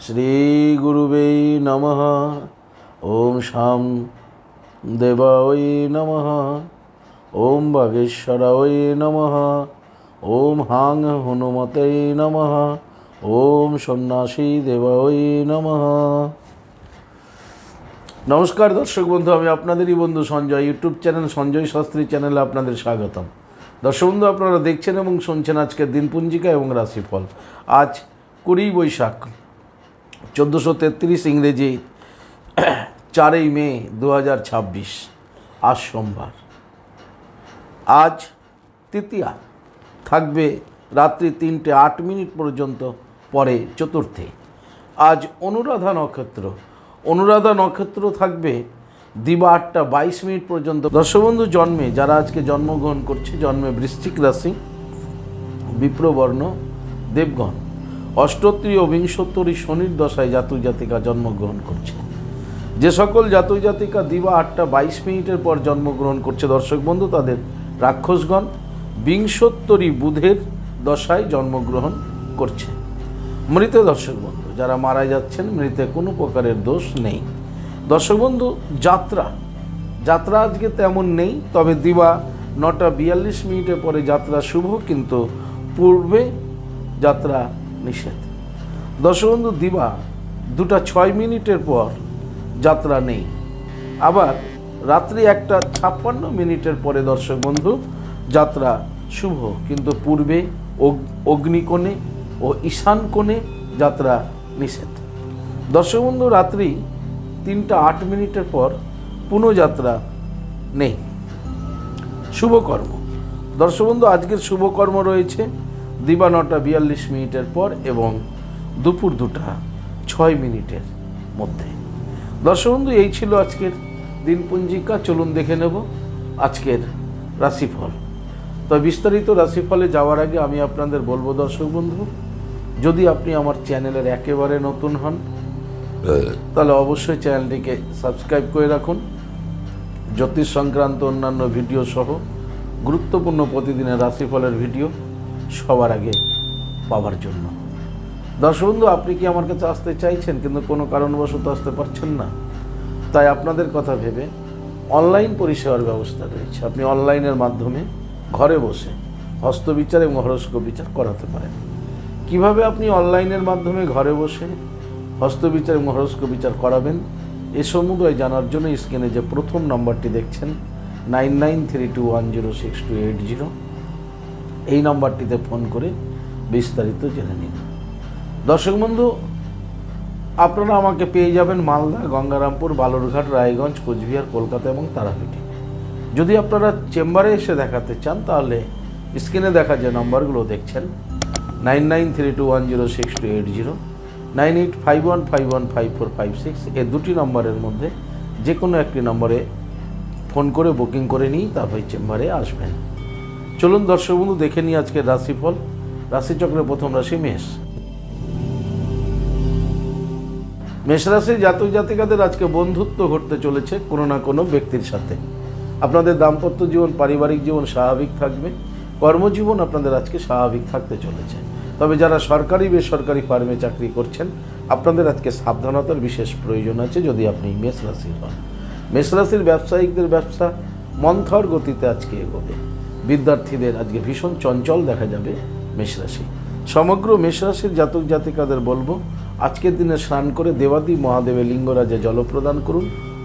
শ্রীগুরুবে নমঃ। ওম শাম দেবায় নমঃ। ওম বাগেশ্বরায় নমঃ। ওম হাং হনুমতে নমঃ। ওম সন্ন্যাসী দেবায় নমঃ। নমস্কার দর্শক বন্ধু, আমি আপনাদেরই বন্ধু সঞ্জয়। ইউটিউব চ্যানেল সঞ্জয় শাস্ত্রী চ্যানেলে আপনাদের স্বাগতম। দর্শক বন্ধু, আপনারা দেখছেন এবং শুনছেন আজকের দিনপঞ্জিকা এবং রাশিফল। আজ 20 বৈশাখ 1433 ইংরেজি 4 মে 2026, আজ সোমবার। আজ তৃতীয়া, থাকবে রাত্রি 3:08 পর্যন্ত, পরে চতুর্থী। আজ অনুরাধা নক্ষত্র। অনুরাধা নক্ষত্র থাকবে দিবা 8:22 পর্যন্ত। দর্শক বন্ধু, জন্মে যারা আজকে জন্মগ্রহণ করছে, জন্মে বৃশ্চিক রাশি, বিপ্রবর্ণ, দেবগণ, অষ্টোত্তরী ও বিংশোত্তরী শনির দশায় জাতক জাতিকা জন্মগ্রহণ করছে। যে সকল জাতক জাতিকা দিবা 8:22 পর জন্মগ্রহণ করছে দর্শক বন্ধু, তাদের রাক্ষসগণ বিংশোত্তরী বুধের দশায় জন্মগ্রহণ করছে। মৃত দর্শক বন্ধু যারা মারা যাচ্ছেন, মৃতে কোনো প্রকারের দোষ নেই। দর্শক বন্ধু, যাত্রা আজকে তেমন নেই, তবে দিবা 9:42 পরে যাত্রা শুভ, কিন্তু পূর্বে যাত্রা নিষেধ। দর্শক বন্ধু, দিবা 2:06 পর যাত্রা নেই। আবার রাত্রি 1:56 পরে দর্শক বন্ধু যাত্রা শুভ, কিন্তু পূর্বে অগ্নিকোণে ও ঈশান কোণে যাত্রা নিষেধ। দর্শক বন্ধু, রাত্রি 3:08 পর পুনঃযাত্রা নেই। শুভকর্ম। দর্শক বন্ধু, আজকের শুভকর্ম রয়েছে দিবা 9:42 পর এবং দুপুর 2:06 মধ্যে। দর্শক বন্ধু, এই ছিল আজকের দিনপঞ্জিকা। চলুন দেখে নেব আজকের রাশিফল। তো বিস্তারিত রাশিফলে যাওয়ার আগে আমি আপনাদের বলবো দর্শক বন্ধু, যদি আপনি আমার চ্যানেলের একেবারে নতুন হন তাহলে অবশ্যই চ্যানেলটিকে সাবস্ক্রাইব করে রাখুন। জ্যোতিষ সংক্রান্ত অন্যান্য ভিডিও সহ গুরুত্বপূর্ণ প্রতিদিনের রাশিফলের ভিডিও সবার আগে পাওয়ার জন্য। দর্শক বন্ধু, আপনি কি আমার কাছে আসতে চাইছেন কিন্তু কোনো কারণবশত আসতে পারছেন না? তাই আপনাদের কথা ভেবে অনলাইন পরিষেবার ব্যবস্থা রয়েছে। আপনি অনলাইনের মাধ্যমে ঘরে বসে হস্তবিচার এবং হরস্কোপ বিচার করাতে পারেন। কিভাবে আপনি অনলাইনের মাধ্যমে ঘরে বসে হস্তবিচার এবং হরস্কোপ বিচার করাবেন, এ সমুদয় জানার জন্য স্ক্রিনে যে প্রথম নম্বরটি দেখছেন 9932106280, এই নম্বরটিতে ফোন করে বিস্তারিত জেনে নিন। দর্শক বন্ধু, আপনারা আমাকে পেয়ে যাবেন মালদা, গঙ্গারামপুর, বালুরঘাট, রায়গঞ্জ, কোচবিহার, কলকাতা এবং তারাপীঠে। যদি আপনারা চেম্বারে এসে দেখাতে চান তাহলে স্ক্রিনে দেখা যে নম্বরগুলো দেখছেন 9932106280, 9851515456, এই দুটি নম্বরের মধ্যে যে কোনো একটি নম্বরে ফোন করে বুকিং করে নিই, তারপরে চেম্বারে আসবেন। চলুন দর্শক বন্ধু, দেখে নিই আজকের রাশিফল। রাশিচক্রের প্রথম রাশি মেষ। মেষ রাশির জাতক জাতিকাদের আজকে বন্ধুত্ব ঘটতে চলেছে কোনো না কোনো ব্যক্তির সাথে। আপনাদের দাম্পত্য জীবন, পারিবারিক জীবন স্বাভাবিক থাকবে। কর্মজীবন আপনাদের আজকে স্বাভাবিক থাকতে চলেছে। তবে যারা সরকারি বেসরকারি ফার্মে চাকরি করছেন, আপনাদের আজকে সাবধানতার বিশেষ প্রয়োজন আছে যদি আপনি মেষ রাশির হন। মেষ রাশির ব্যবসায়িকদের ব্যবসা মন্থর গতিতে আজকে এগোবে। বিদ্যার্থীদের আজকে ভীষণ চঞ্চল দেখা যাবে মেষ রাশি। সমগ্র মেষ রাশির জাতক জাতিকাদের বলবো, আজকের দিনে স্নান করে দেবাদি মহাদেবের লিঙ্গরাজে জল প্রদান করুন।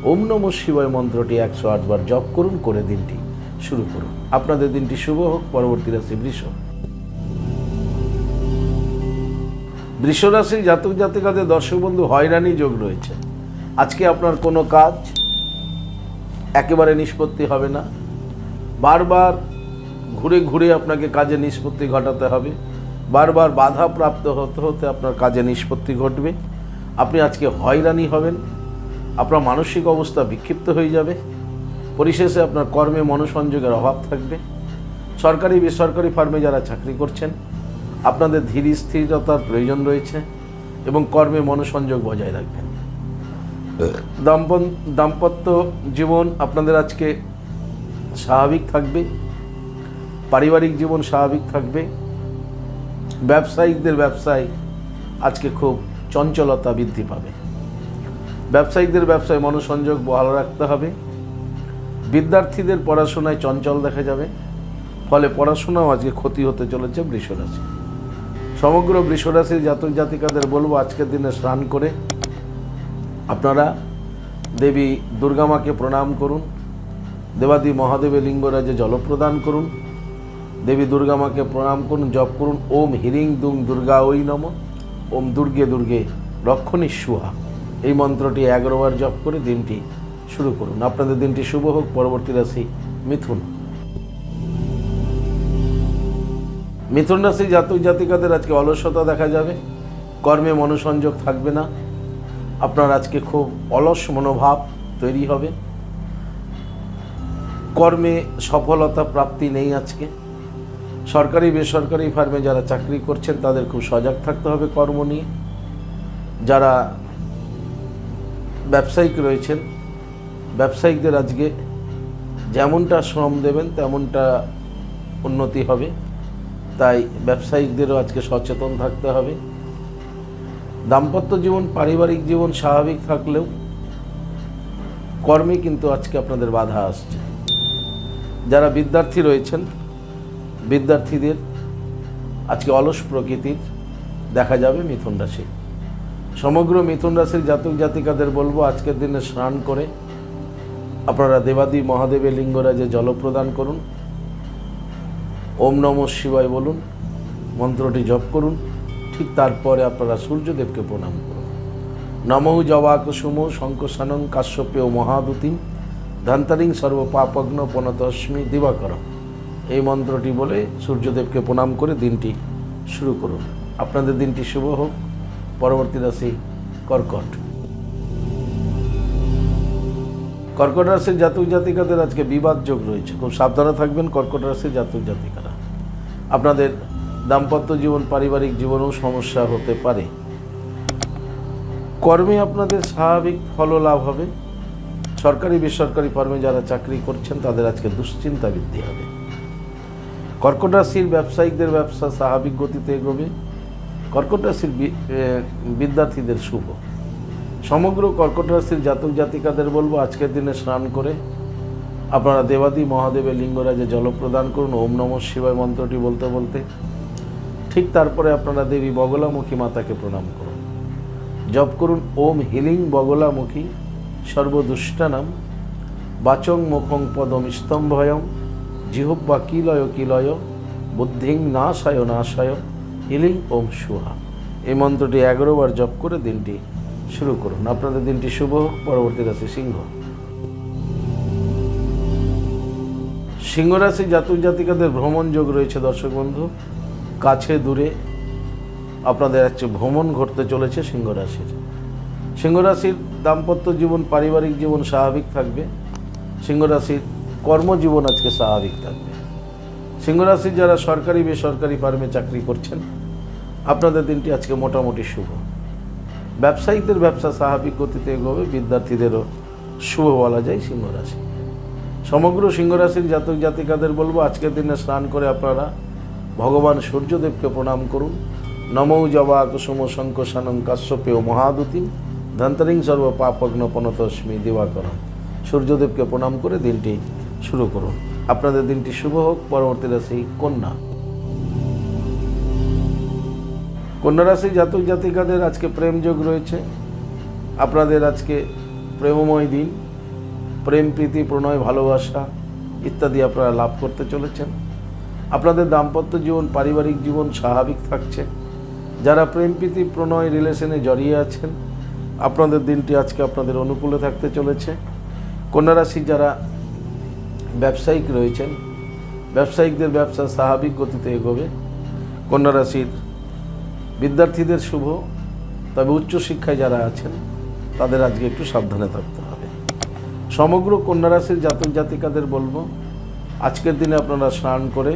ওম নমঃ শিবায় মন্ত্রটি 108 বার জপ করুন, করে দিনটি শুরু করুন। আপনাদের দিনটি শুভ হোক। পরবর্তী রাশি বৃষ। বৃষ রাশির জাতক জাতিকাদের দর্শক বন্ধু হয়রানি যোগ রয়েছে। আজকে আপনার কোনো কাজ একেবারে নিষ্পত্তি হবে না। বারবার ঘুরে ঘুরে আপনাকে কাজে নিষ্পত্তি ঘটাতে হবে। বারবার বাধা প্রাপ্ত হতে হতে আপনার কাজে নিষ্পত্তি ঘটবে। আপনি আজকে হয়রানি হবেন। আপনার মানসিক অবস্থা বিক্ষিপ্ত হয়ে যাবে। পরিশেষে আপনার কর্মে মনোসংযোগের অভাব থাকবে। সরকারি বেসরকারি ফার্মে যারা চাকরি করছেন, আপনাদের ধীর স্থিরতার প্রয়োজন রয়েছে এবং কর্মে মনোসংযোগ বজায় রাখবেন। দাম্পত্য জীবন আপনাদের আজকে স্বাভাবিক থাকবে। পারিবারিক জীবন স্বাভাবিক থাকবে। ব্যবসায়িকদের ব্যবসায় আজকে খুব চঞ্চলতা বৃদ্ধি পাবে। ব্যবসায়িকদের ব্যবসায় মনোসংযোগ বহাল রাখতে হবে। বিদ্যার্থীদের পড়াশোনায় চঞ্চল দেখা যাবে, ফলে পড়াশোনাও আজকে ক্ষতি হতে চলেছে বৃষরাশি। সমগ্র বৃষরাশির জাতক জাতিকাদের বলবো আজকের দিনে স্নান করে আপনারা দেবী দুর্গা মাকে প্রণাম করুন, দেবাদি মহাদেবের লিঙ্গরাজে জল প্রদান করুন, দেবী দুর্গা মাকে প্রণাম করুন, জপ করুন ওম হিরিং দুং দুর্গা ওই নম, ওম দুর্গে দুর্গে রক্ষণী সুহা, এই মন্ত্রটি 11 বার জপ করে দিনটি শুরু করুন। আপনাদের দিনটি শুভ হোক। পরবর্তী রাশি মিথুন। মিথুন রাশি জাতক জাতিকাদের আজকে অলসতা দেখা যাবে, কর্মে মনোসংযোগ থাকবে না, আপনার আজকে খুব অলস মনোভাব তৈরি হবে, কর্মে সফলতা প্রাপ্তি নেই আজকে। সরকারি বেসরকারি ফার্মে যারা চাকরি করছেন তাদের খুব সজাগ থাকতে হবে কর্ম নিয়ে। যারা ব্যবসায়িক রয়েছেন, ব্যবসায়িকদের আজকে যেমনটা শ্রম দেবেন তেমনটা উন্নতি হবে, তাই ব্যবসায়িকদেরও আজকে সচেতন থাকতে হবে। দাম্পত্য জীবন পারিবারিক জীবন স্বাভাবিক থাকলেও কর্মে কিন্তু আজকে আপনাদের বাধা আসছে। যারা বিদ্যার্থী রয়েছেন, বিদ্যার্থীদের আজকে অলস প্রকৃতির দেখা যাবে মিথুন রাশি। সমগ্র মিথুন রাশির জাতক জাতিকাদের বলবো আজকের দিনে স্নান করে আপনারা দেবাদি মহাদেবের লিঙ্গরাজে জল প্রদান করুন, ওম নমঃ শিবায় বলুন, মন্ত্রটি জপ করুন। ঠিক তারপরে আপনারা সূর্যদেবকে প্রণাম করুন। নমঃ জবাকুসুম শঙ্কসানং কাশ্যপেয় মহাদুতিম ধান্তারিং সর্বপাপগ্ন পনতস্মি দিবাকর, এই মন্ত্রটি বলে সূর্যদেবকে প্রণাম করে দিনটি শুরু করুন। আপনাদের দিনটি শুভ হোক। পরবর্তী রাশি কর্কট। কর্কট রাশির জাতক জাতিকাদের আজকে বিবাদ যোগ রয়েছে, খুব সাবধানে থাকবেন কর্কট রাশির জাতক জাতিকারা। আপনাদের দাম্পত্য জীবন পারিবারিক জীবনেও সমস্যা হতে পারে। কর্মে আপনাদের স্বাভাবিক ফল লাভ হবে। সরকারি বেসরকারি ফার্মে যারা চাকরি করছেন তাদের আজকে দুশ্চিন্তা বৃদ্ধি হবে। কর্কট রাশির ব্যবসায়িকদের ব্যবসা স্বাভাবিক গতিতে এগোবে। কর্কট রাশির বিদ্যার্থীদের শুভ। সমগ্র কর্কট রাশির জাতক জাতিকাদের বলবো আজকের দিনে স্নান করে আপনারা দেবাদি মহাদেবের লিঙ্গরাজে জল প্রদান করুন, ওম নমঃ শিবায় মন্ত্রটি বলতে বলতে। ঠিক তারপরে আপনারা দেবী বগলামুখী মাতাকে প্রণাম করুন, জপ করুন ওম হিলিং বগলামুখী সর্বদুষ্টানাম বাচং মুখং পদম স্তম্ভয়ং জিহ্বা কিলয় কিলয় বুদ্ধিং নাশায় নাশায় হিলিং ওম সুহা, এই মন্ত্রটি 11 বার জপ করে দিনটি শুরু করুন। আপনাদের দিনটি শুভ হোক। পরবর্তী রাশি সিংহ। সিংহ রাশি জাতক জাতিকাদের ভ্রমণ যোগ রয়েছে দর্শক বন্ধু। কাছে দূরে আপনাদের একটা ভ্রমণ ঘটতে চলেছে সিংহ রাশির। সিংহ রাশির দাম্পত্য জীবন পারিবারিক জীবন স্বাভাবিক থাকবে। সিংহ রাশির কর্মজীবন আজকে স্বাভাবিক থাকবে। সিংহ রাশির যারা সরকারি বেসরকারি ফার্মে চাকরি করছেন আপনাদের দিনটি আজকে মোটামুটি শুভ। ব্যবসায়িকদের ব্যবসা স্বাভাবিক গতিতে এগোবে। বিদ্যার্থীদেরও শুভ বলা যায় সিংহ রাশি। সমগ্র সিংহ রাশির জাতক জাতিকাদের বলবো আজকের দিনে স্নান করে আপনারা ভগবান সূর্যদেবকে প্রণাম করুন। নমঃ জবাকুসুম শঙ্কসানং কাশ্যপেয় মহাদুতিম ধন্তরিং সর্ব পাপগ্ন পনতস্মি দিবাকরম, সূর্যদেবকে প্রণাম করে দিনটি শুরু করুন। আপনাদের দিনটি শুভ হোক। পরবর্তী রাশি কন্যা। কন্যা রাশি জাতক জাতিকাদের আজকে প্রেম যোগ রয়েছে। আপনাদের আজকে প্রেমময় দিন। প্রেম প্রীতি প্রণয় ভালোবাসা ইত্যাদি আপনারা লাভ করতে চলেছেন। আপনাদের দাম্পত্য জীবন পারিবারিক জীবন স্বাভাবিক থাকছে। যারা প্রেম প্রীতি প্রণয় রিলেশনে জড়িয়ে আছেন আপনাদের দিনটি আজকে আপনাদের অনুকূলে থাকতে চলেছে। কন্যা রাশি যারা ব্যবসায়িক রয়েছেন ব্যবসায়িকদের ব্যবসা স্বাভাবিক গতিতে এগোবে। কন্যা রাশির বিদ্যার্থীদের শুভ, তবে উচ্চশিক্ষায় যারা আছেন তাদের আজকে একটু সাবধানে থাকতে হবে। সমগ্র কন্যা রাশির জাতক জাতিকাদের বলবো আজকের দিনে আপনারা স্নান করে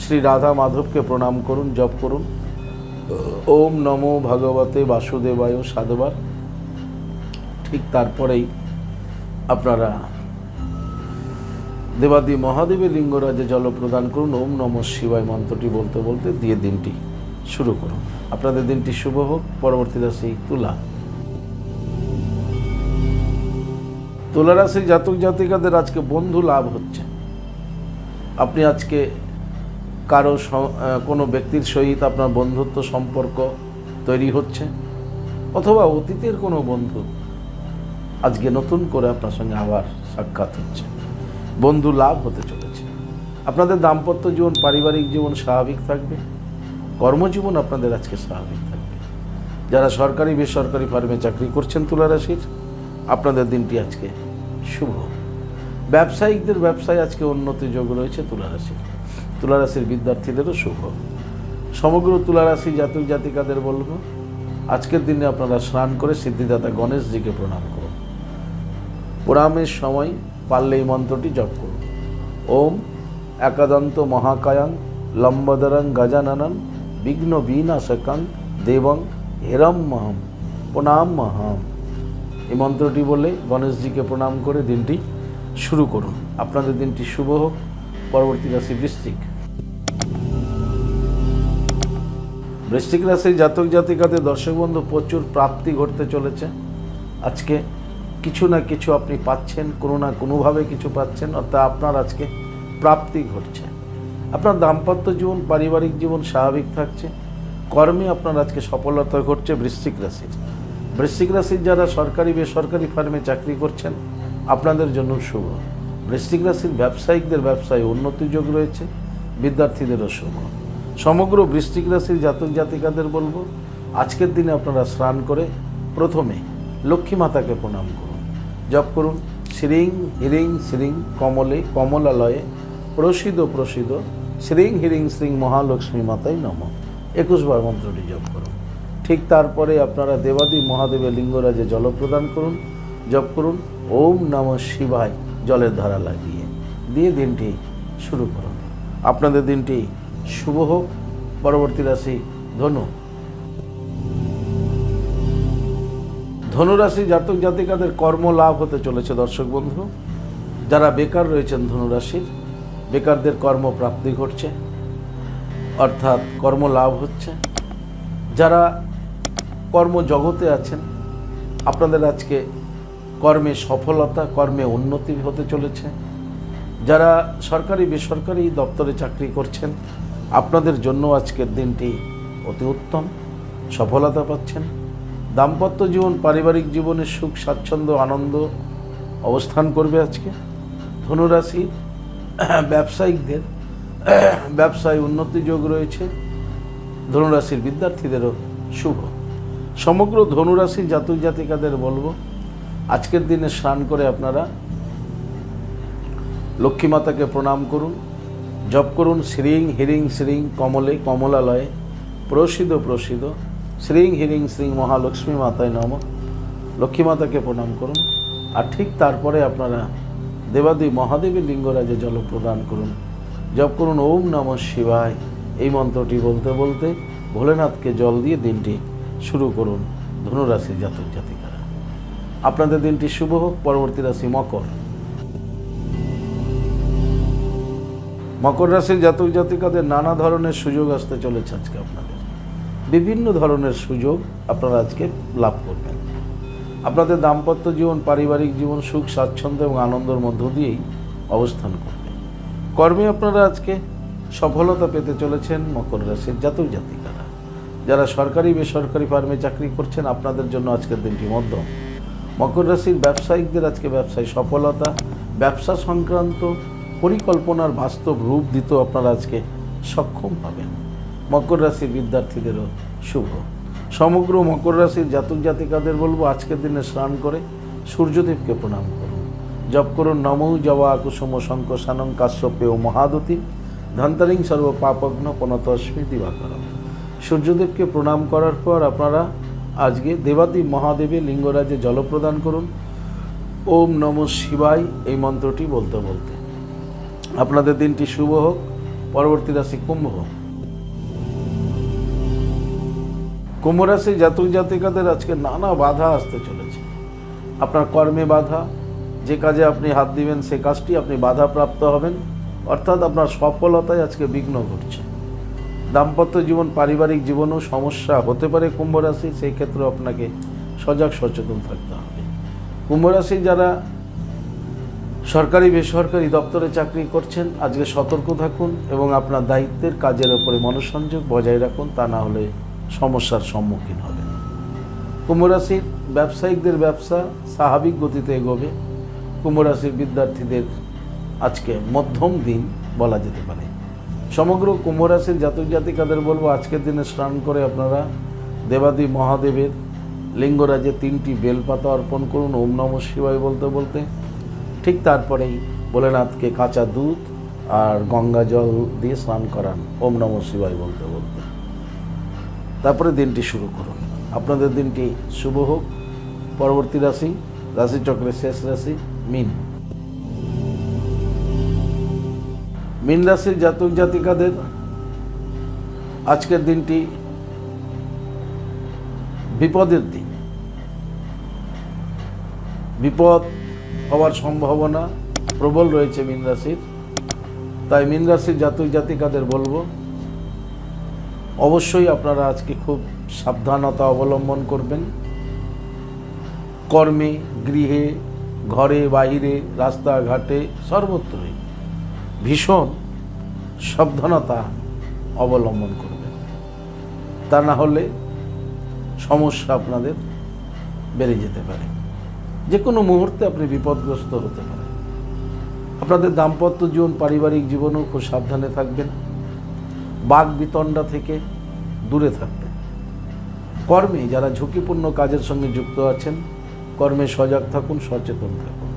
শ্রী রাধা মাধবকে প্রণাম করুন, জপ করুন ওম নমো ভগবতে বাসুদেবায় সাধুবার। ঠিক তারপরেই আপনারা দেবাদি মহাদেবের লিঙ্গরাজে জল প্রদান করুন, ওম নমঃ শিবায় মন্ত্রটি বলতে বলতে দিয়ে দিনটি শুরু করুন। আপনাদের দিনটি শুভ হোক। পরবর্তী রাশি তুলা। তুলা রাশির জাতক জাতিকাদের আজকে বন্ধু লাভ হচ্ছে। আপনি আজকে কোনো ব্যক্তির সহিত আপনার বন্ধুত্ব সম্পর্ক তৈরি হচ্ছে, অথবা অতীতের কোনো বন্ধু আজকে নতুন করে আপনার সঙ্গে আবার সাক্ষাৎ হচ্ছে। বন্ধু লাভ হতে চলেছে। আপনাদের দাম্পত্য জীবন, পারিবারিক জীবন স্বাভাবিক থাকবে। কর্মজীবন আপনাদের আজকে স্বাভাবিক থাকবে। যারা সরকারি বেসরকারি ফার্মে চাকরি করছেন তুলা রাশির, আপনাদের দিনটি আজকে শুভ। ব্যবসায়িকদের ব্যবসায় আজকে উন্নতি যোগ রয়েছে তুলা রাশির। তুলা রাশির বিদ্যার্থীদেরও শুভ। সমগ্র তুলা রাশি জাতক জাতিকাদের বলবো, আজকের দিনে আপনারা স্নান করে সিদ্ধিদাতা গণেশজিকে প্রণাম করুন। প্রণামের সময় পারলে এই মন্ত্রটি জপ করুন। ওম একাদন্ত মহাকায়াং লম্বদরং গজাননং বিঘ্ন বিনাশকং দেবং হিরম্যহম প্রণাম মহাম। এই মন্ত্রটি বলে গণেশজিকে প্রণাম করে দিনটি শুরু করুন। আপনাদের দিনটি শুভ হোক। পরবর্তী রাশি বৃশ্চিক। বৃশ্চিক রাশির জাতক জাতিকাদের দর্শক বন্ধু, প্রচুর প্রাপ্তি ঘটতে চলেছে। আজকে কিছু না কিছু আপনি পাচ্ছেন, কোনো না কোনোভাবে কিছু পাচ্ছেন, অর্থাৎ আপনার আজকে প্রাপ্তি ঘটছে। আপনার দাম্পত্য জীবন, পারিবারিক জীবন স্বাভাবিক থাকছে। কর্মে আপনার আজকে সফলতা ঘটছে। বৃশ্চিক রাশির যারা সরকারি বেসরকারি ফার্মে চাকরি করছেন, আপনাদের জন্য শুভ। বৃশ্চিক রাশির ব্যবসায়িকদের ব্যবসায় উন্নতি যোগ রয়েছে। বিদ্যার্থীদেরও শুভ। সমগ্র বৃশ্চিক রাশির জাতক জাতিকাদের বলবো, আজকের দিনে আপনারা স্নান করে প্রথমে লক্ষ্মী মাতাকে প্রণাম করুন। জপ করুন শ্রীং হিরিং শ্রীং কমলে কমলালয়ে প্রসিদ প্রসিদ শ্রীং হিরিং শ্রীং মহালক্ষ্মী মাতায় নমঃ। 21 বার মন্ত্রটি জপ করুন। ঠিক তারপরে আপনারা দেবাদি মহাদেবের লিঙ্গরাজে জল প্রদান করুন। জপ করুন ওম নমঃ শিবায় জলের ধারা লাগিয়ে দিয়ে দিনটি শুরু করুন। আপনাদের দিনটি শুভ হোক। পরবর্তী রাশি ধনু। ধনুরাশি জাতক জাতিকাদের কর্ম লাভ হতে চলেছে। দর্শক বন্ধু, যারা বেকার রয়েছেন ধনুরাশির, বেকারদের কর্মপ্রাপ্তি ঘটছে, অর্থাৎ কর্ম লাভ হচ্ছে। যারা কর্মজগতে আছেন, আপনাদের আজকে কর্মে সফলতা, কর্মে উন্নতি হতে চলেছে। যারা সরকারি বেসরকারি দপ্তরে চাকরি করছেন, আপনাদের জন্য আজকের দিনটি অতি উত্তম। সফলতা পাচ্ছেন। দাম্পত্য জীবন, পারিবারিক জীবনে সুখ স্বাচ্ছন্দ্য আনন্দ অবস্থান করবে আজকে। ধনুরাশি ব্যবসায়িকদের ব্যবসায় উন্নতি যোগ রয়েছে। ধনুরাশির বিদ্যার্থীদেরও শুভ। সমগ্র ধনুরাশি জাতক জাতিকাদের বলবো, আজকের দিনে স্নান করে আপনারা লক্ষ্মী মাতাকে প্রণাম করুন। জপ করুন শ্রীং হিরিং শ্রীং কমলে কমলালয়ে প্রসিদ প্রসিদ শ্রীং হিরিং শ্রীং মহালক্ষ্মী মাতায় নমঃ। লক্ষ্মী মাতাকে প্রণাম করুন। আর ঠিক তারপরে আপনারা দেবাদি মহাদেবের লিঙ্গরাজে জল প্রদান করুন। জপ করুন ওম নমঃ শিবায়। এই মন্ত্রটি বলতে বলতে ভোলেনাথকে জল দিয়ে দিনটি শুরু করুন। ধনুরাশি জাতক জাতিকারা, আপনাদের দিনটি শুভ হোক। পরবর্তী রাশি মকর। মকর রাশির জাতক জাতিকাদের নানা ধরনের সুযোগ আসতে চলেছে আজকে। আপনাদের বিভিন্ন ধরনের সুযোগ আপনারা আজকে লাভ করবেন। আপনাদের দাম্পত্য জীবন, পারিবারিক জীবন সুখ স্বাচ্ছন্দ্য এবং আনন্দের মধ্য দিয়েই অবস্থান করবে। কর্মে আপনারা আজকে সফলতা পেতে চলেছেন। মকর রাশির জাতক জাতিকারা, যারা সরকারি বেসরকারি ফার্মে চাকরি করছেন, আপনাদের জন্য আজকের দিনটি মধ্যম। মকর রাশির ব্যবসায়িকদের আজকে ব্যবসায় সফলতা, ব্যবসা সংক্রান্ত পরিকল্পনার বাস্তব রূপ দিতেও আপনারা আজকে সক্ষম হবেন। মকর রাশির বিদ্যার্থীদেরও শুভ। সমগ্র মকর রাশির জাতক জাতিকাদের বলবো, আজকের দিনে স্নান করে সূর্যদেবকে প্রণাম করুন। জপ করুন নমঃ জবা কুসুম শঙ্কসানং কাশ্যপেয় মহাদতি ধন্তারিং সর্ব পাপগ্ন পনতস্মি দিবাকরম। সূর্যদেবকে প্রণাম করার পর আপনারা আজকে দেবাদি মহাদেবের লিঙ্গরাজে জল প্রদান করুন। ওম নমঃ শিবায় এই মন্ত্রটি বলতে বলতে আপনাদের দিনটি শুভ হোক। পরবর্তী রাশি কুম্ভ। কুম্ভ রাশি জাতক জাতিকাদের আজকে নানা বাধা আসতে চলেছে। আপনার কর্মে বাধা, যে কাজে আপনি হাত দিবেন সে কাজটি আপনি বাধাপ্রাপ্ত হবেন, অর্থাৎ আপনার সফলতায় আজকে বিঘ্ন ঘটছে। দাম্পত্য জীবন, পারিবারিক জীবনেও সমস্যা হতে পারে কুম্ভ রাশি, সেই ক্ষেত্রে আপনাকে সজাগ সচেতন থাকতে হবে। কুম্ভ রাশি যারা সরকারি বেসরকারি দপ্তরে চাকরি করছেন, আজকে সতর্ক থাকুন এবং আপনার দায়িত্বের কাজের ওপরে মনোসংযোগ বজায় রাখুন, তা না হলে সমস্যার সম্মুখীন হবেন। কুম্ভ রাশির ব্যবসায়িকদের ব্যবসা স্বাভাবিক গতিতে এগোবে। কুম্ভ রাশির বিদ্যার্থীদের আজকে মধ্যম দিন বলা যেতে পারে। সমগ্র কুম্ভ রাশির জাতক জাতিকাদের বলবো, আজকের দিনে স্নান করে আপনারা দেবাদি মহাদেবের লিঙ্গরাজে 3টি বেলপাতা অর্পণ করুন ওম নমঃ শিবায় বলতে বলতে। ঠিক তারপরেই ভোলেনাথকে কাঁচা দুধ আর গঙ্গা জল দিয়ে স্নান করান ওম নমঃ শিবায় বলতে বলতে। তারপরে দিনটি শুরু করুন। আপনাদের দিনটি শুভ হোক। পরবর্তী রাশি, রাশিচক্রের শেষ রাশি মীন। মীন রাশির জাতক জাতিকাদের আজকের দিনটি বিপদের দিন। বিপদ হওয়ার সম্ভাবনা প্রবল রয়েছে মীন রাশির। তাই মীন রাশির জাতক জাতিকাদের বলবো, অবশ্যই আপনারা আজকে খুব সাবধানতা অবলম্বন করবেন। কর্মে, গৃহে, ঘরে, বাইরে, রাস্তাঘাটে সর্বত্রই ভীষণ সাবধানতা অবলম্বন করবেন, তা না হলে সমস্যা আপনাদের বেড়ে যেতে পারে। যে কোনো মুহূর্তে আপনি বিপদগ্রস্ত হতে পারেন। আপনাদের দাম্পত্য জীবন, পারিবারিক জীবনেও খুব সাবধানে থাকবেন। বাক বিতণ্ডা থেকে দূরে থাকবেন। কর্মে যারা ঝুঁকিপূর্ণ কাজের সঙ্গে যুক্ত আছেন, কর্মে সজাগ থাকুন, সচেতন থাকুন।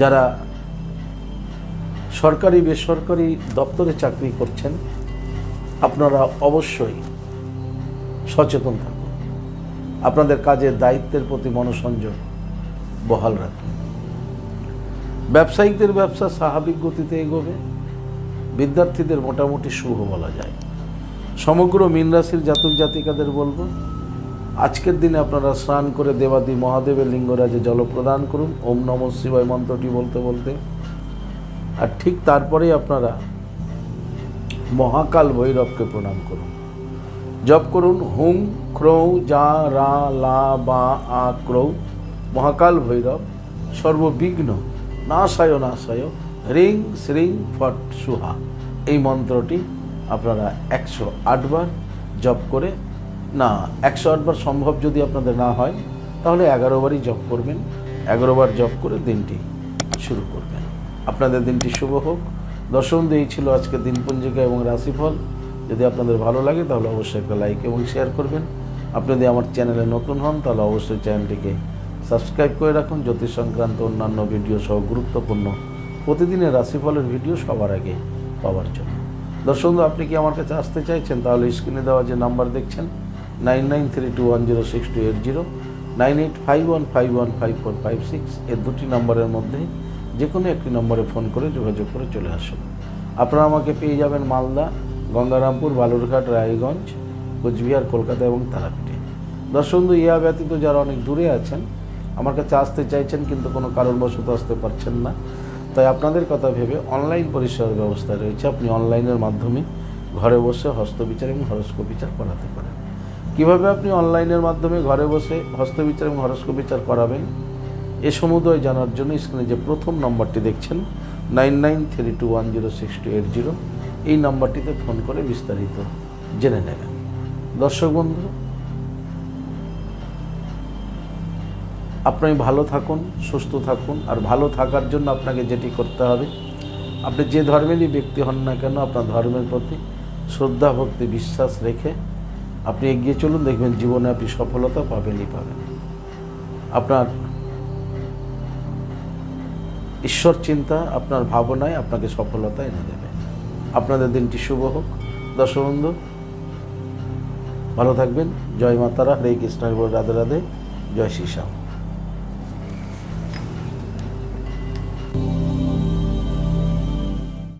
যারা সরকারি বেসরকারি দপ্তরে চাকরি করছেন, আপনারা অবশ্যই সচেতন থাকুন। আপনাদের কাজের দায়িত্বের প্রতি মনোসংযোগ বহাল রাখুন। ব্যবসায়িকদের ব্যবসা স্বাভাবিক গতিতে এগোবে। বিদ্যার্থীদের মোটামুটি শুভ বলা যায়। সমগ্র মীন রাশির জাতক জাতিকাদের বলবো, আজকের দিনে আপনারা স্নান করে দেবাদি মহাদেবের লিঙ্গরাজে জল প্রদান করুন ওম নমঃ শিবায় মন্ত্রটি বলতে বলতে। আর ঠিক তারপরেই আপনারা মহাকাল ভৈরবকে প্রণাম করুন। জপ করুন হুম ক্রৌ যা রা লা বা আ ক্রৌ। মহাকাল ভৈরব সর্ববিঘ্ন নাশায় নাশায় রিং শ্রিং ফট সুহা। এই মন্ত্রটি আপনারা 108 বার জপ করে, না 108 বার সম্ভব যদি আপনাদের না হয় তাহলে 11 বারই জপ করবেন। 11 বার জপ করে দিনটি শুরু করবেন। আপনাদের দিনটি শুভ হোক। দর্শক, এই ছিল আজকে দিনপঞ্জিকা এবং রাশিফল। যদি আপনাদের ভালো লাগে তাহলে অবশ্যই একটা লাইক এবং শেয়ার করবেন। আপনি যদি আমার চ্যানেলে নতুন হন তাহলে অবশ্যই চ্যানেলটিকে সাবস্ক্রাইব করে রাখুন, জ্যোতিষ সংক্রান্ত অন্যান্য ভিডিও সহ গুরুত্বপূর্ণ প্রতিদিনের রাশিফলের ভিডিও সবার আগে পাওয়ার জন্য। দর্শক, আপনি কি আমার কাছে আসতে চাইছেন তাহলে স্ক্রিনে দেওয়া যে নাম্বার দেখছেন 9932106280, 9851515456, এর দুটি নম্বরের মধ্যে যে কোনো একটি নম্বরে ফোন করে যোগাযোগ করে চলে আসুন। আপনারা আমাকে পেয়ে যাবেন মালদা, গঙ্গারামপুর, বালুরঘাট, রায়গঞ্জ, কোচবিহার, কলকাতা এবং তারাপীঠে। দর্শক, ইয়া ব্যতীত যারা অনেক দূরে আছেন, আমার কাছে আসতে চাইছেন কিন্তু কোনো কারণবশত আসতে পারছেন না, তাই আপনাদের কথা ভেবে অনলাইন পরিষেবার ব্যবস্থা রয়েছে। আপনি অনলাইনের মাধ্যমে ঘরে বসে হস্তবিচার এবং হরস্কোপ বিচার করাতে পারেন। কীভাবে আপনি অনলাইনের মাধ্যমে ঘরে বসে হস্তবিচার এবং হরস্কোপ বিচার করাবেন এ সমুদয় জানার জন্য স্ক্রিনে যে প্রথম নম্বরটি দেখছেন 9932106280, এই নম্বরটিতে ফোন করে বিস্তারিত জেনে নেবেন। দর্শক বন্ধু, আপনি ভালো থাকুন, সুস্থ থাকুন। আর ভালো থাকার জন্য আপনাকে যেটি করতে হবে, আপনি যে ধর্মেরই ব্যক্তি হন না কেন, আপনার ধর্মের প্রতি শ্রদ্ধা, ভক্তি, বিশ্বাস রেখে আপনি এগিয়ে চলুন। দেখবেন জীবনে আপনি সফলতা পাবেনই পাবেন। আপনার ঈশ্বর চিন্তা, আপনার ভাবনায় আপনাকে সফলতা এনে দেবে। আপনাদের দিনটি শুভ হোক। দর্শক বন্ধু, ভালো থাকবেন। জয় মাতারা, হরে কৃষ্ণ, রাধে রাধে, জয় শ্রী শ্যাম।